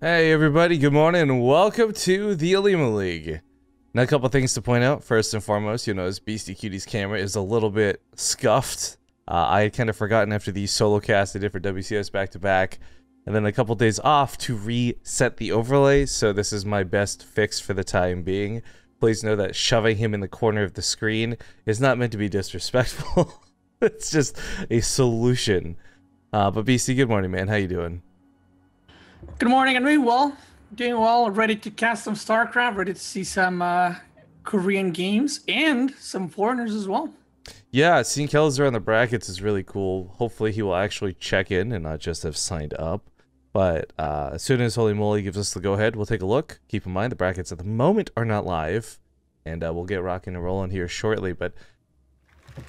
Hey everybody, good morning and welcome to the Olimoleague. Now a couple things to point out. First and foremost, you'll notice Beastie Cutie's camera is a little bit scuffed. I had kind of forgotten after the solo cast I did for WCS back-to-back, and then a couple days off to reset the overlay, so this is my best fix for the time being. Please know that shoving him in the corner of the screen is not meant to be disrespectful. It's just a solution. But Beastie, good morning, man. How you doing? Good morning, I'm doing well. Ready to cast some StarCraft, ready to see some Korean games and some foreigners as well. Yeah, seeing Kelzer on the brackets is really cool. Hopefully he will actually check in and not just have signed up. But as soon as Olimoleague gives us the go-ahead, we'll take a look. Keep in mind the brackets at the moment are not live, and we'll get rocking and rolling here shortly. But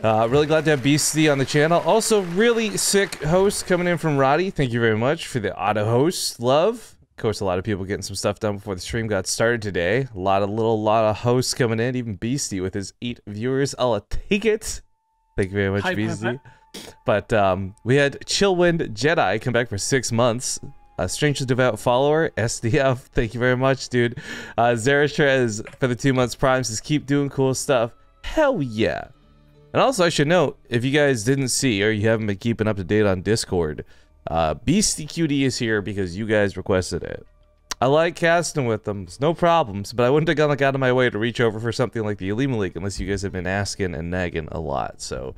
really glad to have Beastie on the channel. Also, really sick host coming in from Roddy. Thank you very much for the auto host love. Of course, a lot of people getting some stuff done before the stream got started today. A lot of hosts coming in. Even Beastie with his 8 viewers. I'll take it. Thank you very much, Beastie. But we had Chillwind Jedi come back for 6 months. Strangely Devout Follower, SDF. Thank you very much, dude. Zeratrez for the 2 months Prime says keep doing cool stuff. Hell yeah. And also, I should note, if you guys didn't see or you haven't been keeping up to date on Discord, Beastie Cutie is here because you guys requested it. I like casting with them, it's no problems, but I wouldn't have gone out of my way to reach over for something like the Olimoleague unless you guys have been asking and nagging a lot. So,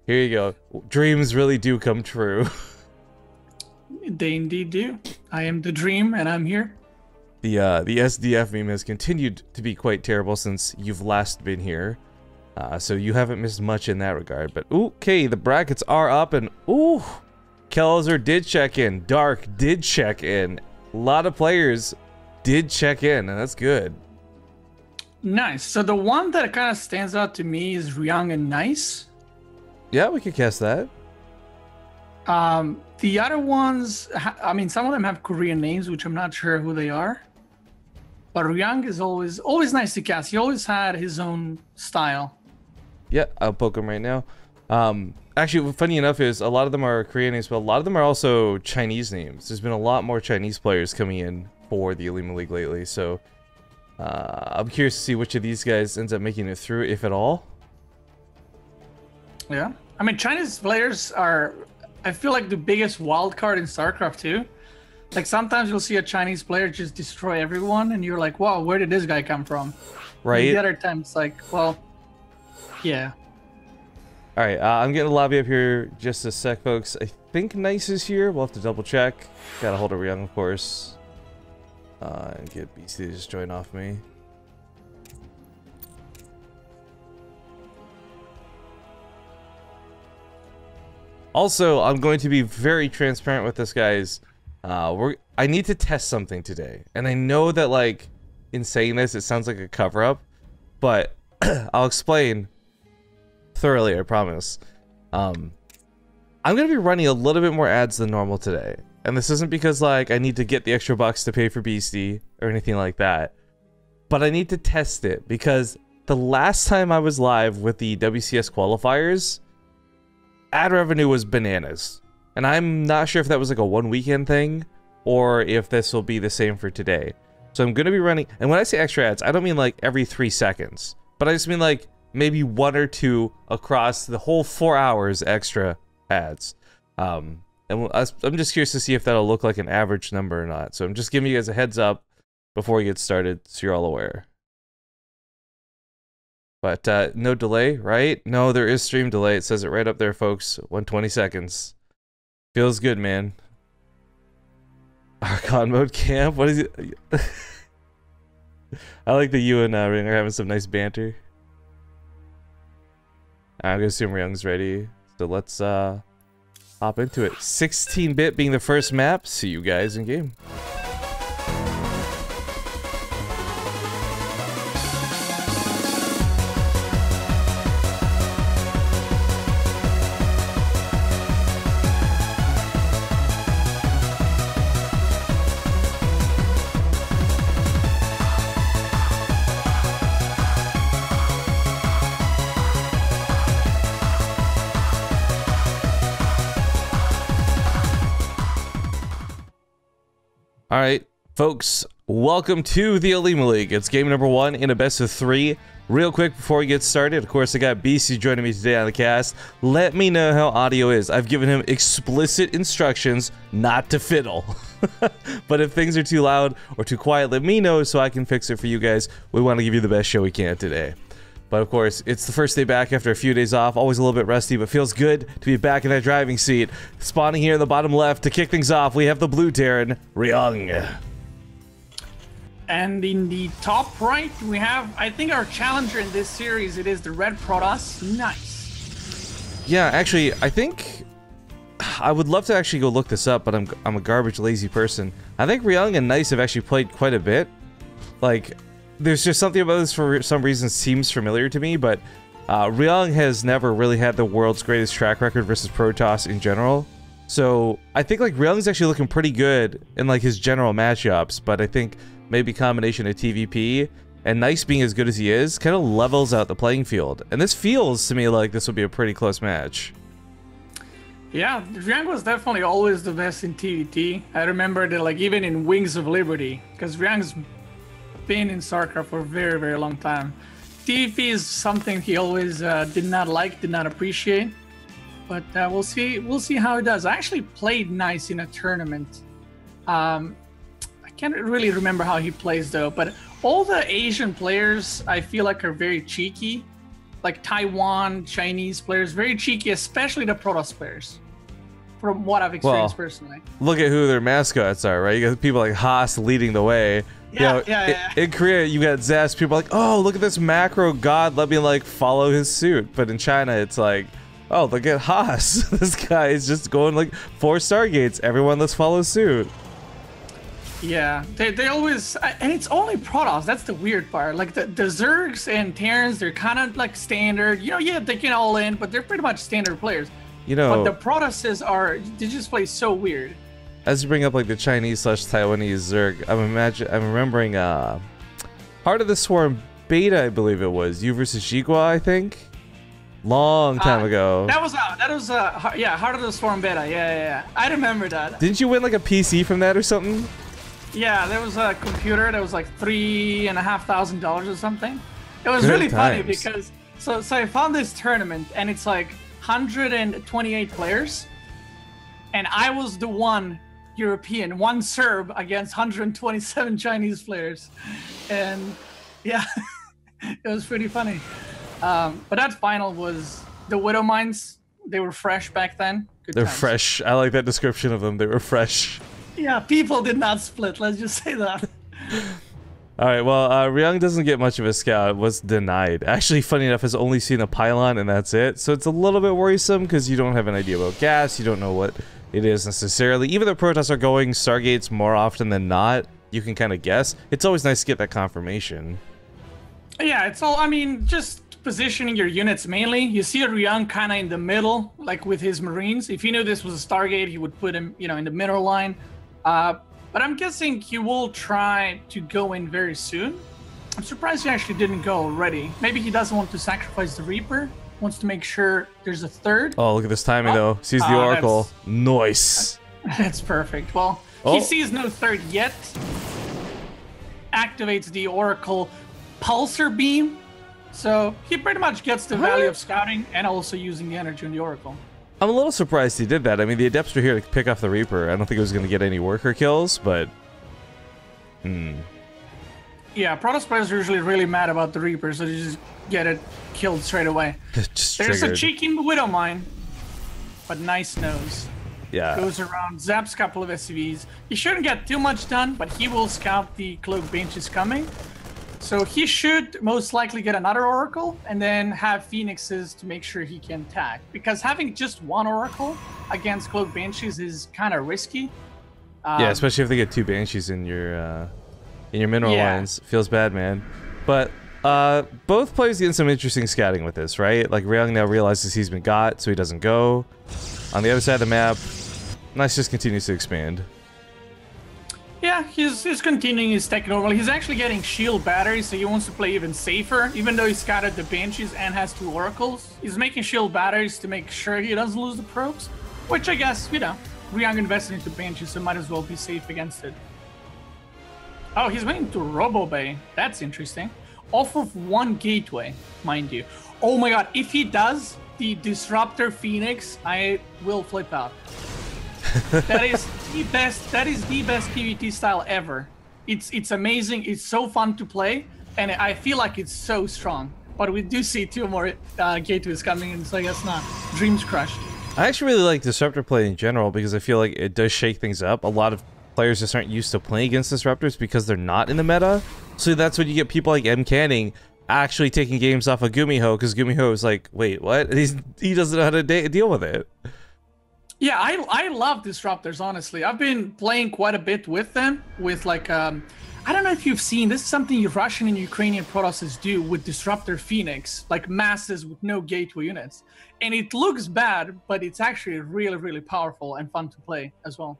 here you go. Dreams really do come true. They indeed do. I am the dream, and I'm here. The SDF meme has continued to be quite terrible since you've last been here. So you haven't missed much in that regard, but okay, the brackets are up, and Kelzer did check in, Dark did check in, a lot of players did check in, and that's good. Nice. So the one that kind of stands out to me is Ryung and Nice. Yeah, we could guess that. The other ones, I mean, some of them have Korean names, which I'm not sure who they are. But Ryung is always nice to cast. He always had his own style. Yeah, I'll poke him right now. Actually, funny enough is a lot of them are Korean names, but a lot of them are also Chinese names. There's been a lot more Chinese players coming in for the Olimoleague lately, so I'm curious to see which of these guys ends up making it through, if at all. Yeah, I mean, Chinese players are, I feel like, the biggest wild card in StarCraft too. Like, sometimes you'll see a Chinese player just destroy everyone, and you're like, wow, where did this guy come from? Right. And the other time, it's like, well, yeah. Alright, I'm getting a lobby up here just a sec, folks. I think Nice is here. We'll have to double check. Gotta hold a Ryung, of course. And get Beastie to just join off me. Also, I'm going to be very transparent with this, guys. I need to test something today. And I know that, like, in saying this, it sounds like a cover-up. But I'll explain thoroughly, I promise. I'm gonna be running a little bit more ads than normal today, and this isn't because like I need to get the extra bucks to pay for Beastie or anything like that, but I need to test it because the last time I was live with the WCS qualifiers, ad revenue was bananas, and I'm not sure if that was like a one weekend thing or if this will be the same for today. So I'm gonna be running, and when I say extra ads, I don't mean like every 3 seconds, but I just mean like maybe 1 or 2 across the whole 4 hours extra ads. And I'm just curious to see if that'll look like an average number or not. So I'm just giving you guys a heads up before we get started so you're all aware. But no delay, right? No, there is stream delay. It says it right up there, folks. 120 seconds. Feels good, man. Archon mode camp? What is it? I like that you and Ryung are having some nice banter. I'm gonna assume Ryung's ready, so let's hop into it. 16-bit being the first map. See you guys in game. All right, Folks, welcome to the Olimoleague. It's game number 1 in a best of 3. Real quick before we get started, of course, I got BC joining me today on the cast. Let me know how audio is. I've given him explicit instructions not to fiddle. But if things are too loud or too quiet, let me know so I can fix it for you guys. We want to give you the best show we can today. But of course, it's the first day back after a few days off. Always a little bit rusty, but feels good to be back in that driving seat. Spawning here in the bottom left to kick things off, we have the blue Terran, Ryung. And in the top right, we have, I think, our challenger in this series. It is the red Protoss. Nice. Yeah, actually, I think I would love to actually go look this up, but I'm a garbage lazy person. I think Ryung and Nice have actually played quite a bit. Like, there's just something about this for some reason seems familiar to me, but Ryung has never really had the world's greatest track record versus Protoss in general. So I think like Ryung's actually looking pretty good in like his general matchups, but I think maybe combination of TVP and Nice being as good as he is kind of levels out the playing field. And this feels to me like this will be a pretty close match. Yeah, Ryung was definitely always the best in TvT. I remember that, like, even in Wings of Liberty, because Ryung's been in StarCraft for a very, very long time. TvP is something he always did not appreciate. But we'll see how it does. I actually played Nice in a tournament. I can't really remember how he plays though, but all the Asian players I feel like are very cheeky. Like Taiwan, Chinese players, very cheeky, especially the Protoss players. From what I've experienced personally. Look at who their mascots are, right? You got people like Haas leading the way. Yeah, In Korea, you got Zest. People are like, oh, look at this macro god. Let me like follow his suit. But in China, it's like, oh, look at Haas. This guy is just going like 4 Stargates. Everyone, let's follow suit. Yeah, they always, and it's only Protoss. That's the weird part. Like the Zergs and Terrans, they're kind of like standard. You know, yeah, they can all in, but they're pretty much standard players. You know, but the Protosses are, they just play so weird. As you bring up like the Chinese/Taiwanese Zerg, I'm remembering Heart of the Swarm beta, I believe it was you versus Jigua, I think. Long time ago. That was yeah, Heart of the Swarm beta. Yeah. I remember that. Didn't you win like a PC from that or something? Yeah, there was a computer that was like $3,500 or something. It was Good really funny times. because so I found this tournament and it's like 128 players, and I was the one European, one Serb against 127 Chinese players, and yeah, it was pretty funny. But that final was the Widow Mines. They were fresh back then. They're fresh. I like that description of them. They were fresh. Yeah, people did not split. Let's just say that. All right. Well, Ryung doesn't get much of a scout. Was denied. Actually, funny enough, has only seen a pylon and that's it. So it's a little bit worrisome because you don't have an idea about gas. You don't know what it is necessarily. Even though Protoss are going Stargates more often than not, you can kind of guess. It's always nice to get that confirmation. Yeah, it's all. I mean, just positioning your units mainly. You see a Ryung kind of in the middle, like with his Marines. If he knew this was a Stargate, he would put him, you know, in the middle line. But I'm guessing he will try to go in very soon. I'm surprised he actually didn't go already. Maybe he doesn't want to sacrifice the Reaper. Wants to make sure there's a third. Oh, look at this timing though. Sees the Oracle. Nice. That's perfect. Well, he sees no third yet. Activates the Oracle Pulsar Beam. So he pretty much gets the value of scouting and also using the energy on the Oracle. I'm a little surprised he did that. I mean, the Adepts were here to pick off the Reaper. I don't think it was going to get any worker kills, but... Yeah, Protoss players are usually really mad about the Reaper, so they just get it killed straight away. Just There's triggered. a cheeky Widow Mine, but Nice knows. Yeah. Goes around, zaps a couple of SCVs. He shouldn't get too much done, but he will scout the Cloak Benches coming. So he should most likely get another Oracle and then have Phoenixes to make sure he can tag. Because having just one Oracle against Cloak Banshees is kind of risky. Yeah, especially if they get 2 Banshees in your mineral lines. Feels bad, man. But both players get some interesting scouting with this, right? Like Ryung now realizes he's been got, so he doesn't go. On the other side of the map, Nice just continues to expand. Yeah, he's continuing his tech normally. He's actually getting shield batteries, so he wants to play even safer. Even though he scouted the Banshees and has 2 Oracles, he's making shield batteries to make sure he doesn't lose the probes. Which I guess, you know, Ryung invested into Banshees, so might as well be safe against it. Oh, he's went into Robo Bay. That's interesting. Off of one gateway, mind you. Oh my god, if he does the Disruptor Phoenix, I will flip out. That is the best PvT style ever. It's amazing, it's so fun to play, and I feel like it's so strong. But we do see 2 more gateways coming in, so I guess not. Dreams crushed. I actually really like Disruptor play in general because I feel like it does shake things up. A lot of players just aren't used to playing against Disruptors because they're not in the meta. So that's when you get people like M Canning actually taking games off of Gumiho, because Gumiho is like, wait, what? He doesn't know how to deal with it. Yeah, I love Disruptors, honestly. I've been playing quite a bit with them, with like, I don't know if you've seen, this is something Russian and Ukrainian Protosses do with Disruptor Phoenix, like masses with no gateway units. And it looks bad, but it's actually really, really powerful and fun to play as well.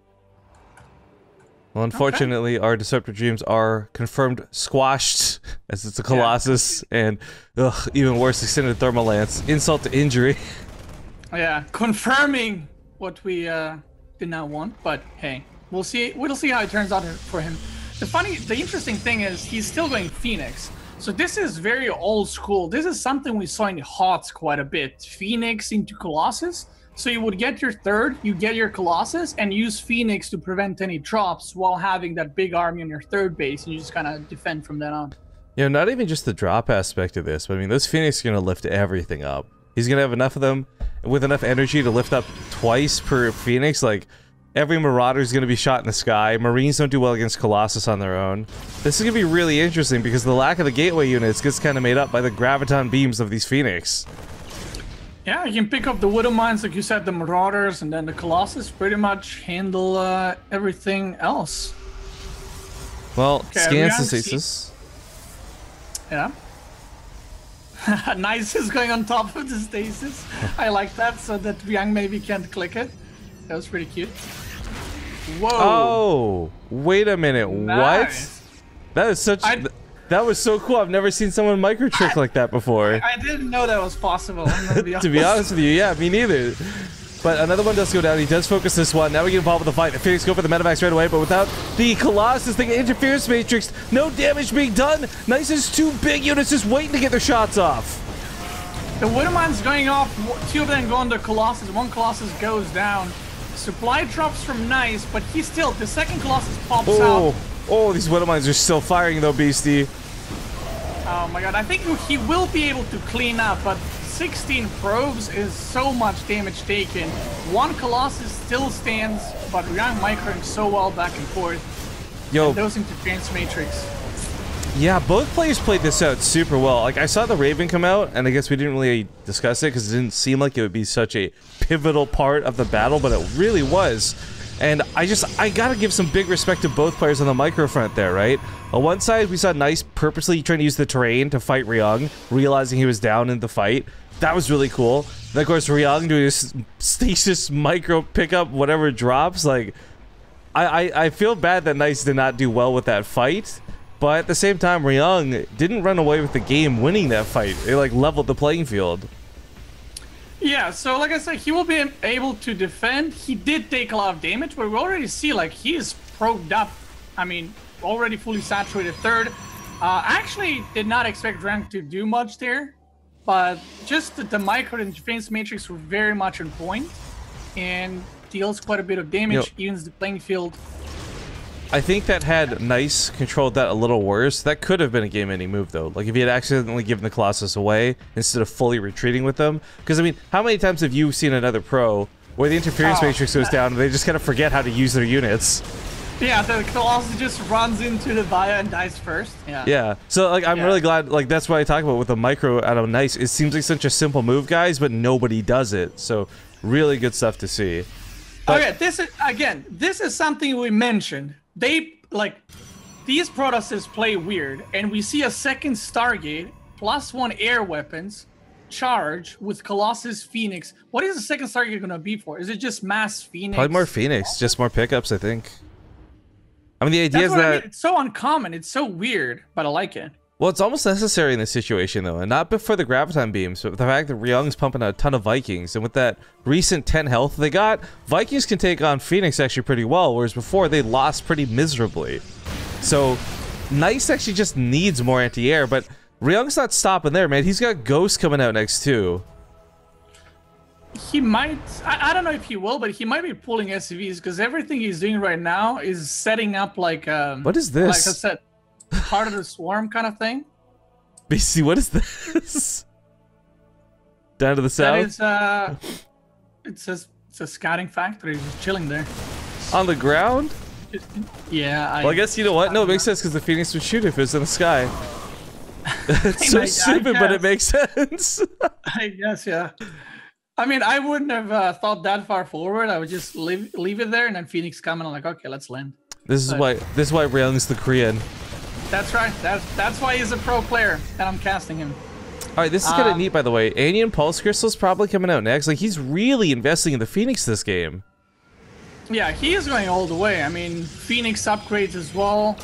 Well, unfortunately, our Disruptor Dreams are confirmed squashed, as it's a Colossus, and even worse, extended Thermal Lance. Insult to injury. Yeah, confirming what we did not want, but hey, we'll see. We'll see how it turns out for him. The interesting thing is he's still going Phoenix. So this is very old school. This is something we saw in HOTS quite a bit. Phoenix into Colossus. So you would get your third, you get your Colossus, and use Phoenix to prevent any drops while having that big army on your third base, and you just kind of defend from then on. You know, not even just the drop aspect of this, but I mean, those Phoenix are going to lift everything up. He's going to have enough of them with enough energy to lift up twice per Phoenix. Like, every Marauder is going to be shot in the sky. Marines don't do well against Colossus on their own. This is going to be really interesting because the lack of the gateway units gets kind of made up by the Graviton beams of these Phoenix. Yeah, you can pick up the Widow Mines, like you said, the Marauders, and then the Colossus pretty much handle everything else. Well, okay, scans the stasis. Yeah. Nice is going on top of the stasis. I like that, so that Ryung maybe can't click it. That was pretty cute. Whoa. Oh, wait a minute. Nice. What? That is such... That was so cool. I've never seen someone micro trick like that before. I didn't know that was possible. I'm gonna be honest. To be honest with you, yeah, me neither. But another one does go down. He does focus this one. Now we get involved with the fight. The Phoenix go for the Medivacs right away, but without the Colossus, the Interference Matrix, no damage being done. Nice's 2 big units just waiting to get their shots off. The Widowmine's going off. 2 of them go on the Colossus. 1 Colossus goes down. Supply drops from Nice, but he's still... The second Colossus pops out. Oh, these Widow Mines are still firing though, Beastie. Oh my god, I think he will be able to clean up, but 16 probes is so much damage taken. 1 Colossus still stands, but Ryung microing so well back and forth. Yo, and those Interference Matrix. Yeah, both players played this out super well. Like, I saw the Raven come out, and I guess we didn't really discuss it because it didn't seem like it would be such a pivotal part of the battle, but it really was. And I gotta give some big respect to both players on the micro front there, right? On one side, we saw Nice purposely trying to use the terrain to fight Ryung, realizing he was down in the fight. That was really cool. Then, of course, Ryung doing his stasis micro pickup, whatever drops. Like, I feel bad that Nice did not do well with that fight. But at the same time, Ryung didn't run away with the game winning that fight. It, like, leveled the playing field. Yeah, so like I said, he will be able to defend. He did take a lot of damage, but we already see, like, he is probed up. I mean, already fully saturated third. I actually did not expect Ryung to do much there, but just the micro and defense matrix were very much on point and deals quite a bit of damage, evens the playing field. I think that had Nice controlled that a little worse, that could have been a game-ending move, though. Like, if he had accidentally given the Colossus away instead of fully retreating with them. Because, I mean, how many times have you seen another pro where the Interference Matrix goes down and they just kind of forget how to use their units? Yeah, the Colossus just runs into the Via and dies first. Yeah. So, like, I'm really glad, like, that's what I talk about with the micro out of Nice. It seems like such a simple move, guys, but nobody does it. So, really good stuff to see. But okay, this is something we mentioned. They, like, these Protosses play weird, and we see a second Stargate plus 1 air weapons charge with Colossus Phoenix. What is the second Stargate gonna be for? Is it just mass Phoenix? Probably more Phoenix, just more pickups, I think. I mean, the idea is that... I mean. It's so uncommon, it's so weird, but I like it. Well, it's almost necessary in this situation, though, and not before the Graviton beams, but with the fact that Ryung's pumping out a ton of Vikings, and with that recent 10 health they got, Vikings can take on Phoenix actually pretty well, whereas before they lost pretty miserably. So, Nice actually just needs more anti-air, but Ryung's not stopping there, man. He's got Ghost coming out next too. He might, I don't know if he will, but he might be pulling SCVs because everything he's doing right now is setting up like what is this? Like I said, Heart of the Swarm kind of thing. BC, what is this? Down to the south? That is, it's a scouting factory. He's chilling there. On the ground? Yeah. Well, I guess you know what? No, it makes sense because the Phoenix would shoot if it was in the sky. It's so stupid, but it makes sense. I guess, yeah. I mean, I wouldn't have thought that far forward. I would just leave it there, and then Phoenix come and I'm like, okay, let's land. This is why Ryung's the Korean. That's right. That's why he's a pro player, and I'm casting him. All right, this is kind of neat, by the way. Anion Pulse Crystal's probably coming out next. Like, he's really investing in the Phoenix this game. Yeah, he is going all the way. I mean, Phoenix upgrades as well.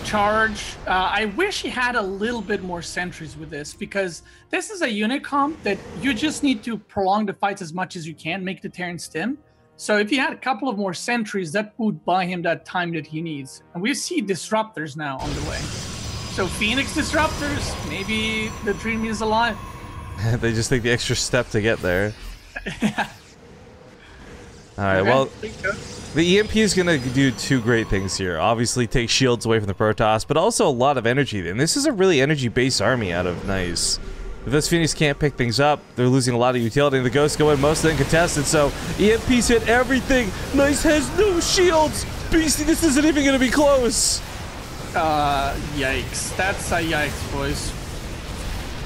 Charge. I wish he had a little bit more sentries with this, because this is a unit comp that you just need to prolong the fights as much as you can, make the Terran stim. So if he had a couple of more sentries, that would buy him that time that he needs. And we see disruptors now on the way. So Phoenix disruptors, maybe the dream is alive. They just take the extra step to get there. Yeah. All right, okay, well, the EMP is going to do two great things here. Obviously, take shields away from the Protoss, but also a lot of energy. And this is a really energy-based army out of Nice. If this Phoenix can't pick things up, they're losing a lot of utility, and the Ghosts go in most of them contested, so EMPs hit everything. Nice has no shields. Beastie, this isn't even going to be close. Yikes. That's a yikes, boys.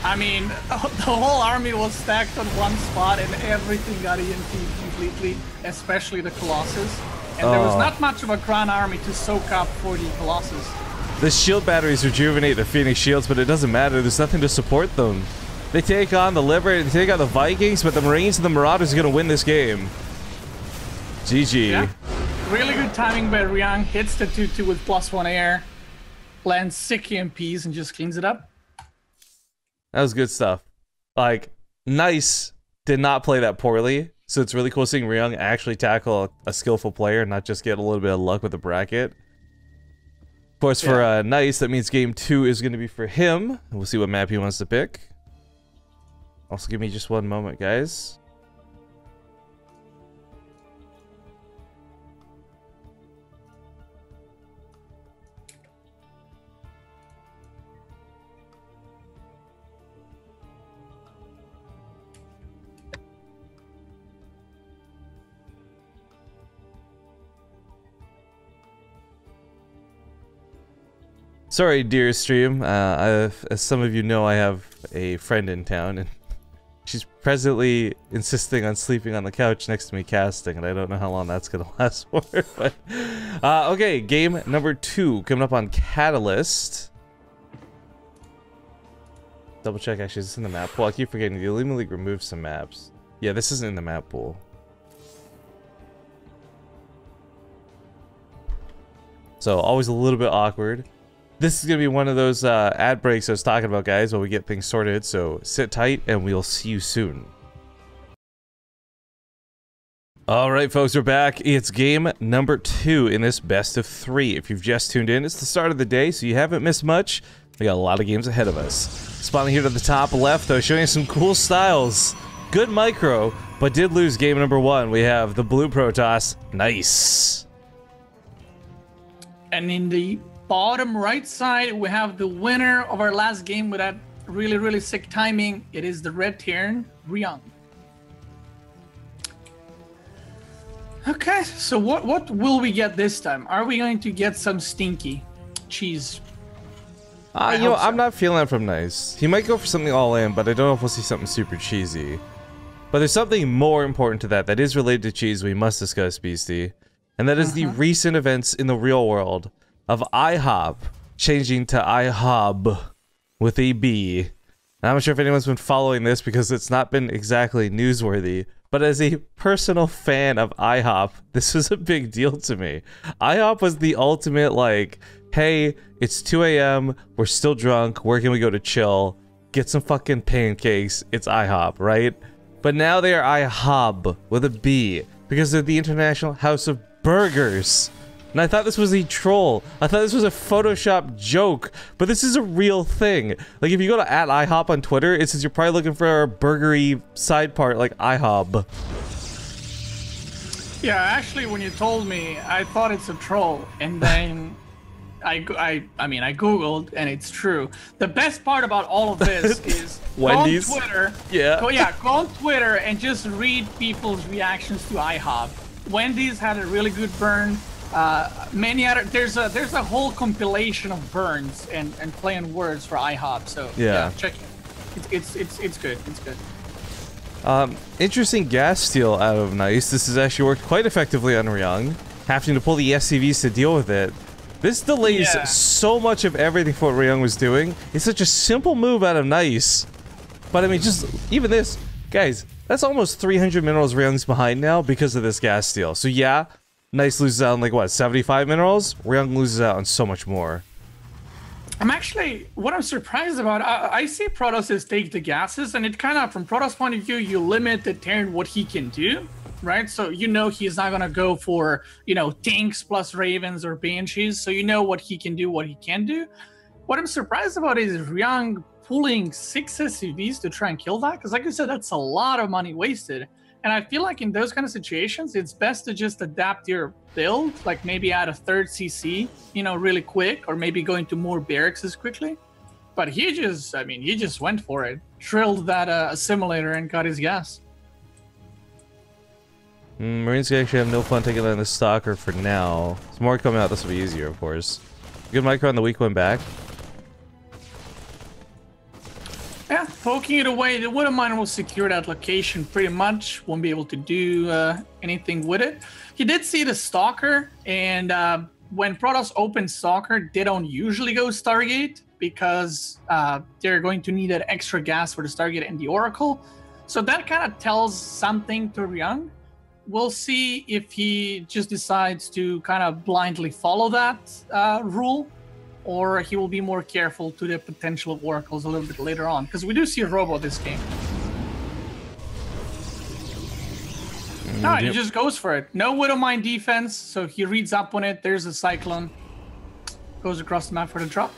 I mean, the whole army was stacked on one spot, and everything got EMP'd completely, especially the Colossus. And there was not much of a Crown army to soak up for the Colossus. The shield batteries rejuvenate the Phoenix shields, but it doesn't matter. There's nothing to support them. They take on the Liber, they take on the Vikings, but the Marines and the Marauders are going to win this game. GG. Yeah. Really good timing by Ryung. Hits the 2-2 with +1 air. Lands 6 EMPs and just cleans it up. That was good stuff. Like, Nice did not play that poorly, so it's really cool seeing Ryung actually tackle a skillful player and not just get a little bit of luck with the bracket. Of course, for Nice, that means game 2 is going to be for him. We'll see what map he wants to pick. Also, give me just one moment, guys. Sorry, dear stream. As some of you know, I have a friend in town, and she's presently insisting on sleeping on the couch next to me casting, and I don't know how long that's gonna last for. But okay, game number 2 coming up on Catalyst. Double check, actually, is this in the map pool? I keep forgetting the Olimoleague removed some maps. Yeah, this isn't in the map pool. So always a little bit awkward. This is going to be one of those ad breaks I was talking about, guys, while we get things sorted, so sit tight and we'll see you soon. Alright folks, we're back. It's game number 2 in this best of 3. If you've just tuned in, it's the start of the day, so you haven't missed much. We got a lot of games ahead of us. Spawning here to the top left, though, showing you some cool styles. Good micro, but did lose game number 1. We have the blue Protoss. Nice. And in the bottom right side, we have the winner of our last game with that really, really sick timing. It is the red Terran, Ryung. Okay, so what will we get this time? Are we going to get some stinky cheese? You know, I'm not feeling that from Nice. He might go for something all in, but I don't know if we'll see something super cheesy. But there's something more important to that is related to cheese we must discuss, Beastie. And that is the recent events in the real world of IHOP changing to IHOB with a B. Now, I'm not sure if anyone's been following this because it's not been exactly newsworthy, but as a personal fan of IHOP, this was a big deal to me. IHOP was the ultimate, like, hey, it's 2 a.m., we're still drunk, where can we go to chill? Get some fucking pancakes, it's IHOP, right? But now they are IHOB with a B because they're the International House of Burgers. And I thought this was a troll. I thought this was a Photoshop joke. But this is a real thing. Like, if you go to @IHOP on Twitter, it says you're probably looking for a burgery side part like IHOB. Yeah, actually, when you told me, I thought it's a troll. And then I mean, I Googled, and it's true. The best part about all of this is Wendy's. Go on Twitter. Yeah. Go on Twitter and just read people's reactions to IHOP. Wendy's had a really good burn. Many other there's a whole compilation of burns and play on words for IHOP. So yeah, check it. It's good. It's good. Interesting gas steal out of Nice. This has actually worked quite effectively on Ryung, having to pull the SCVs to deal with it. This delays so much of everything for what Ryung was doing. It's such a simple move out of Nice. But I mean, just even this, guys, that's almost 300 minerals Ryung's behind now because of this gas steal. So yeah, Nice loses out on like what, 75 minerals? Ryung loses out on so much more. What I'm surprised about, I see Protoss take the gases, and it kind of, from Protoss' point of view, you limit the Terran what he can do, right? So you know he's not going to go for, you know, tanks plus Ravens or Banshees, so you know what he can do, what he can do. What I'm surprised about is Ryung pulling 6 SCVs to try and kill that, because like I said, that's a lot of money wasted. And I feel like in those kind of situations, it's best to just adapt your build, like maybe add a 3rd CC, you know, really quick, or maybe go into more barracks as quickly. But he just, I mean, he just went for it, drilled that assimilator and got his gas. Marines actually have no fun taking on the Stalker for now. Some more coming out, this will be easier, of course. Good micro on the weak one back. Yeah, poking it away. The Widow Miner will secure that location pretty much. Won't be able to do anything with it. He did see the Stalker, and when Protoss open Stalker, they don't usually go Stargate because they're going to need that extra gas for the Stargate and the Oracle. So that kind of tells something to Ryung. We'll see if he just decides to kind of blindly follow that rule, or he will be more careful to the potential of Oracles a little bit later on, because we do see a Robo this game. No, he just goes for it. No Widowmine defense, so he reads up on it. There's a Cyclone. Goes across the map for the drop.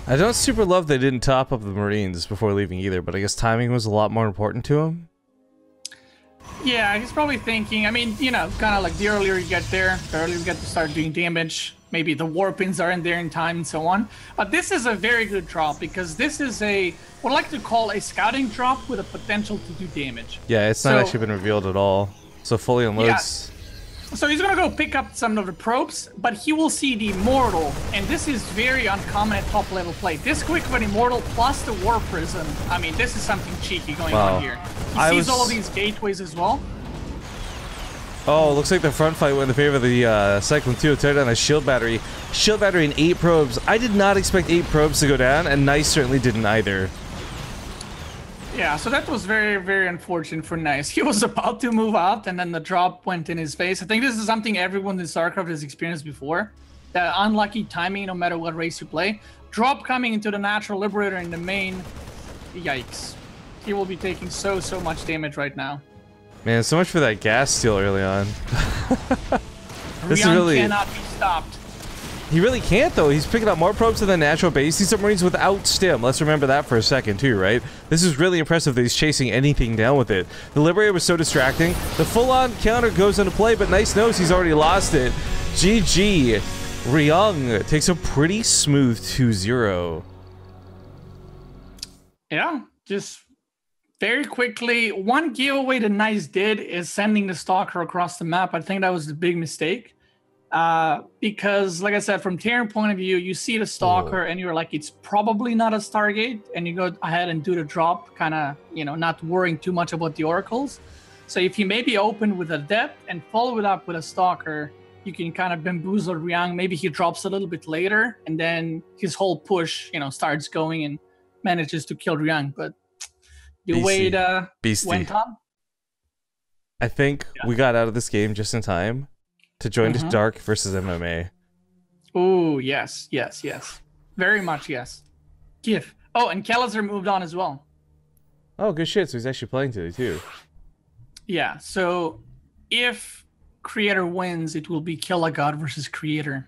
I don't super love they didn't top up the Marines before leaving either, but I guess timing was a lot more important to him. Yeah, he's probably thinking, I mean, you know, kind of like the earlier you get there, the earlier you get to start doing damage. Maybe the warpins are in there in time and so on. But this is a very good drop because this is what I like to call a scouting drop with a potential to do damage. Yeah, it's not actually been revealed at all. So fully unloads. Yeah. So he's gonna go pick up some of the probes, but he will see the Immortal, and this is very uncommon at top level play. This quick of an Immortal plus the War Prism. I mean, this is something cheeky going on here. He sees all of these gateways as well. Oh, looks like the front fight went in the favor of the Cyclone 2. Tear down a shield battery. Shield battery and 8 probes. I did not expect 8 probes to go down, and Nice certainly didn't either. Yeah, so that was very, very unfortunate for Nice. He was about to move out, and then the drop went in his face. I think this is something everyone in StarCraft has experienced before. The unlucky timing, no matter what race you play. Drop coming into the Natural Liberator in the main. Yikes. He will be taking so much damage right now. Man, so much for that gas steal early on. Ryung cannot be stopped. He really can't, though. He's picking up more probes than the natural base. These submarines without stim. Let's remember that for a second, too, right? This is really impressive that he's chasing anything down with it. The Liberator was so distracting. The full-on counter goes into play, but Nice knows he's already lost it. GG. Ryung takes a pretty smooth 2-0. Yeah, just very quickly. One giveaway that Nice did is sending the Stalker across the map. I think that was the big mistake. Because, like I said, from Terran point of view, you see the Stalker and you're like, it's probably not a Stargate, and you go ahead and do the drop, kind of, you know, not worrying too much about the Oracles. So if you maybe open with a depth and follow it up with a Stalker, you can kind of bamboozle Ryung. Maybe he drops a little bit later, and then his whole push, you know, starts going and manages to kill Ryung. But the way it went on, I think we got out of this game just in time to join the Dark versus MMA. Oh, yes. Very much, yes. GIF. Oh, and Kalizer moved on as well. Oh, good shit. So he's actually playing today, too. Yeah, so if creator wins, it will be Kill a God versus creator.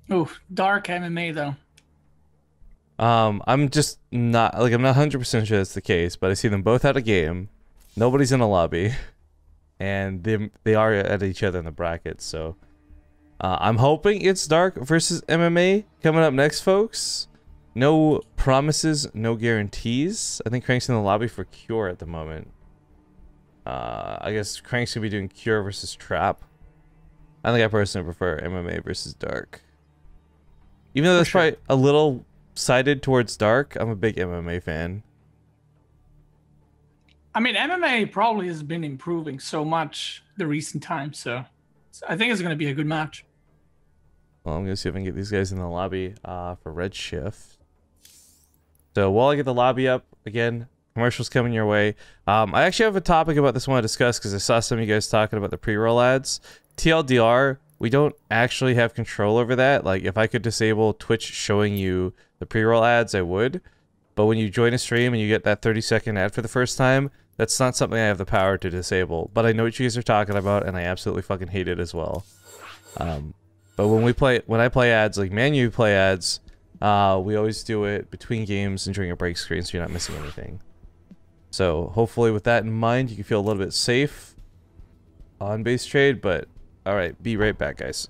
Oh, dark MMA though. I'm just not like I'm not 100% sure that's the case, but I see them both at a game. Nobody's in a lobby, and they are at each other in the brackets. So I'm hoping it's dark versus MMA coming up next, folks. No promises, no guarantees. I think Crank's in the lobby for Cure at the moment. I guess Crank's gonna be doing Cure versus Trap. I think I personally prefer MMA versus dark. Even though that's probably a little sided towards dark, I'm a big MMA fan. I mean, MMA probably has been improving so much the recent times, so I think it's going to be a good match. Well, I'm going to see if I can get these guys in the lobby for Redshift. So while I get the lobby up, again, commercials coming your way. I actually have a topic about this I want to discuss because I saw some of you guys talking about the pre-roll ads. TLDR, we don't actually have control over that. Like, if I could disable Twitch showing you the pre-roll ads, I would. But when you join a stream and you get that 30-second ad for the first time, that's not something I have the power to disable. But I know what you guys are talking about, and I absolutely fucking hate it as well. But when I play ads, like Manu play ads, we always do it between games and during a break screen, so you're not missing anything. So hopefully with that in mind, you can feel a little bit safe on base trade. But all right, be right back, guys.